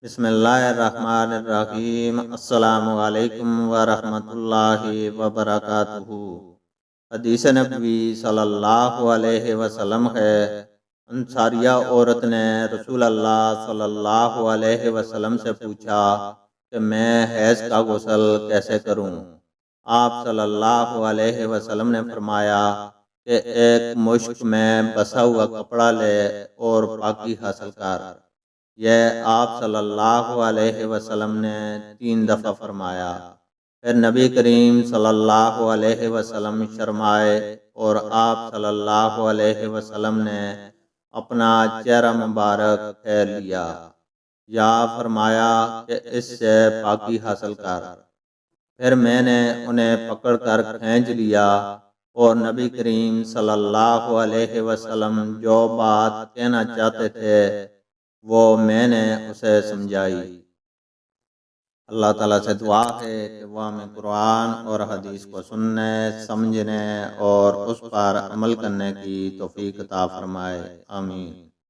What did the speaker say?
بسم اللہ الرحمن الرحیم۔ السلام علیکم ورحمۃ اللہ وبرکاتہ۔ حدیث نبوی صلی اللہ علیہ وسلم ہے، انصاریہ عورت نے رسول اللہ صلی اللہ علیہ وسلم سے پوچھا کہ میں حیض کا غسل کیسے کروں؟ آپ صلی اللہ علیہ وسلم نے فرمایا کہ ایک مشک میں بسا ہوا کپڑا لے اور پاکی حاصل کر۔ یہ آپ صلی اللہ علیہ وسلم نے 3 دفعہ فرمایا۔ پھر نبی کریم صلی اللہ علیہ وسلم شرمائے اور آپ صلی اللہ علیہ وسلم نے اپنا چہرہ مبارک پھیر لیا یا فرمایا کہ اس سے پاکی حاصل کر۔ پھر میں نے انہیں پکڑ کر کھینچ لیا اور نبی کریم صلی اللہ علیہ وسلم جو بات کہنا چاہتے تھے وہ میں نے اسے سمجھائی۔ اللہ تعالیٰ سے دعا ہے کہ وہ ہمیں قرآن اور حدیث کو سننے، سمجھنے اور اس پر عمل کرنے کی توفیق عطا فرمائے۔ آمین۔